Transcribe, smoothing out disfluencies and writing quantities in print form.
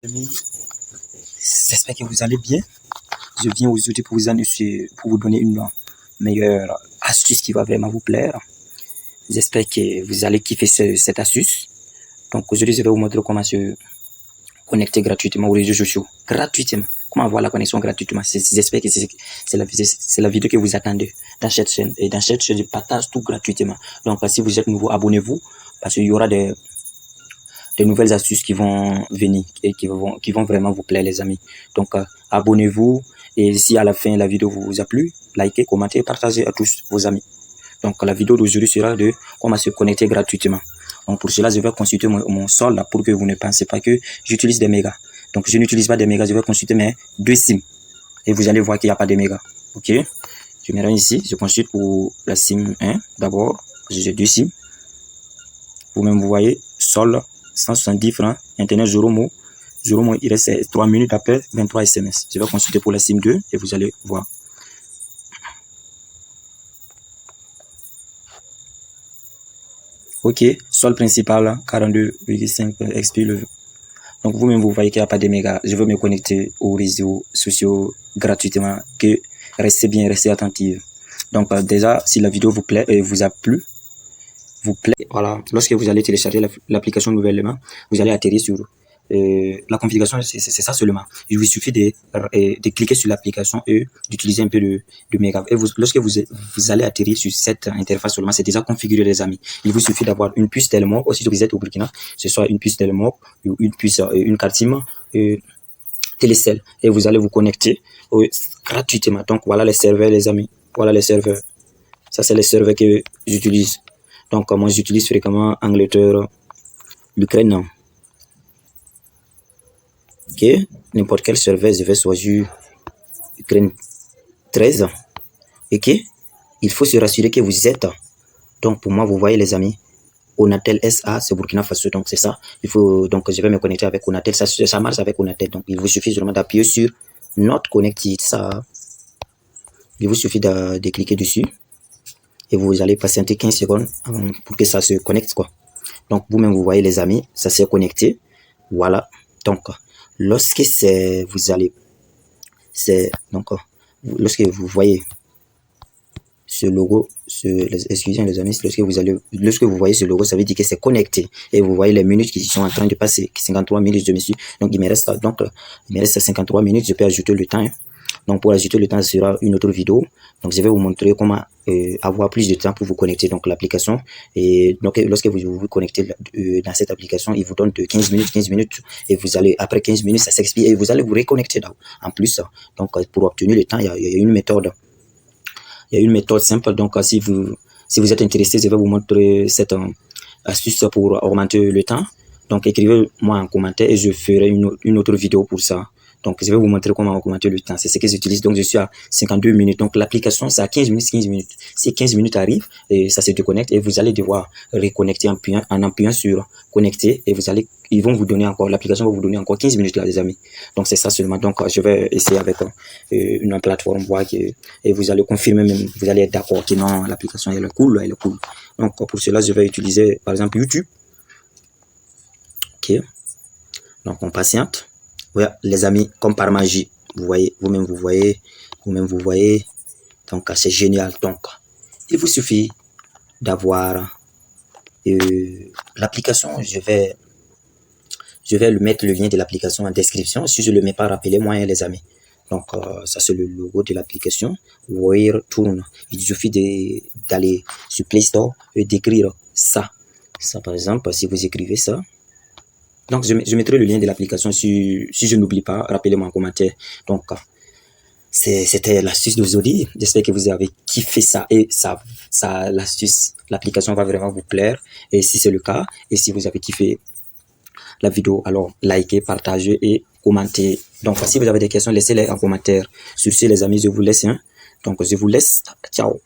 J'espère que vous allez bien. Je viens aujourd'hui pour vous donner une meilleure astuce qui va vraiment vous plaire. J'espère que vous allez kiffer cette astuce. Donc aujourd'hui, je vais vous montrer comment se connecter gratuitement aux réseaux sociaux. Gratuitement. Comment avoir la connexion gratuitement. J'espère que c'est la vidéo que vous attendez dans cette chaîne. Et dans cette chaîne, je partage tout gratuitement. Donc si vous êtes nouveau, abonnez-vous parce qu'il y aura des nouvelles astuces qui vont venir et qui vont vraiment vous plaire, les amis. Donc abonnez-vous, et si à la fin la vidéo vous a plu, likez, commentez, partagez à tous vos amis. Donc la vidéo d'aujourd'hui sera de comment se connecter gratuitement. Donc pour cela, je vais consulter mon solde pour que vous ne pensez pas que j'utilise des mégas. Donc je n'utilise pas des mégas, je vais consulter mes 2 SIM et vous allez voir qu'il n'y a pas de mégas. Ok, je me rends ici, je consulte pour la SIM 1 d'abord, j'ai 2 SIM. Vous-même vous voyez, solde 170 francs, internet 0 mot, il reste 3 minutes après 23 SMS. Je vais consulter pour la SIM 2 et vous allez voir. Ok, solde principal 42,5 XP levé. Donc vous-même vous voyez qu'il n'y a pas de mégas. Je veux me connecter aux réseaux sociaux gratuitement. Que restez bien, restez attentifs. Donc déjà, si la vidéo vous plaît et vous a plu, voilà, lorsque vous allez télécharger l'application nouvellement, vous allez atterrir sur la configuration, c'est ça seulement. Il vous suffit de cliquer sur l'application et d'utiliser un peu de méga. Et lorsque vous allez atterrir sur cette interface seulement, c'est déjà configuré, les amis. Il vous suffit d'avoir une puce Telmore, aussi si vous êtes au Burkina, ce soit une puce Telmore ou une puce, une carte SIM Télécell, et vous allez vous connecter gratuitement. Donc voilà les serveurs, les amis. Voilà les serveurs. Ça, c'est les serveurs que j'utilise. Donc moi j'utilise fréquemment Angleterre, l'Ukraine. Ok, n'importe quel serveur, je vais choisir Ukraine 13. Ok, il faut se rassurer que vous êtes. Donc pour moi, vous voyez les amis, Onatel SA, c'est Burkina Faso, donc c'est ça. Il faut, donc je vais me connecter avec Onatel, ça marche avec Onatel. Donc il vous suffit vraiment d'appuyer sur Not Connected, ça. Il vous suffit de cliquer dessus et vous allez patienter 15 secondes pour que ça se connecte, quoi. Donc vous-même vous voyez les amis, ça s'est connecté. Voilà. Donc lorsque lorsque vous voyez ce logo, excusez les amis, lorsque vous voyez ce logo, ça veut dire que c'est connecté et vous voyez les minutes qui sont en train de passer, 53 minutes, je me suis, donc il me reste 53 minutes, je peux ajouter le temps, hein. Donc pour ajouter le temps, ce sera une autre vidéo. Donc je vais vous montrer comment avoir plus de temps pour vous connecter donc l'application. Et donc lorsque vous vous connectez dans cette application, il vous donne de 15 minutes et vous allez, après 15 minutes, ça s'expire et vous allez vous reconnecter en plus. Donc pour obtenir le temps, il y a une méthode. Il y a une méthode simple. Donc si vous êtes intéressé, je vais vous montrer cette astuce pour augmenter le temps. Donc écrivez-moi en commentaire et je ferai une autre vidéo pour ça. Donc, je vais vous montrer comment augmenter le temps. C'est ce que j'utilise. Donc, je suis à 52 minutes. Donc, l'application, c'est à 15 minutes. Si 15 minutes arrivent, et ça se déconnecte et vous allez devoir reconnecter en appuyant sur connecter et ils vont vous donner encore, l'application va vous donner encore 15 minutes là, les amis. Donc, c'est ça seulement. Donc, je vais essayer avec une plateforme, et vous allez confirmer même, vous allez être d'accord que non, l'application, elle est cool. Donc, pour cela, je vais utiliser, par exemple, YouTube. Ok. Donc, on patiente. Ouais, les amis, comme par magie, vous voyez, vous-même vous voyez, donc c'est génial. Donc il vous suffit d'avoir l'application. Je vais le mettre, le lien de l'application en description. Si je le mets pas, rappelez-moi, hein, les amis. Donc ça, c'est le logo de l'application Wire Tourne. Il suffit d'aller sur Play Store et d'écrire ça par exemple. Si vous écrivez ça, donc je mettrai le lien de l'application si je n'oublie pas, rappelez-moi en commentaire. Donc c'était l'astuce d'aujourd'hui. J'espère que vous avez kiffé ça et l'application va vraiment vous plaire. Et si c'est le cas, et si vous avez kiffé la vidéo, alors likez, partagez et commentez. Donc si vous avez des questions, laissez-les en commentaire. Sur ce, les amis, je vous laisse, hein. Donc je vous laisse. Ciao.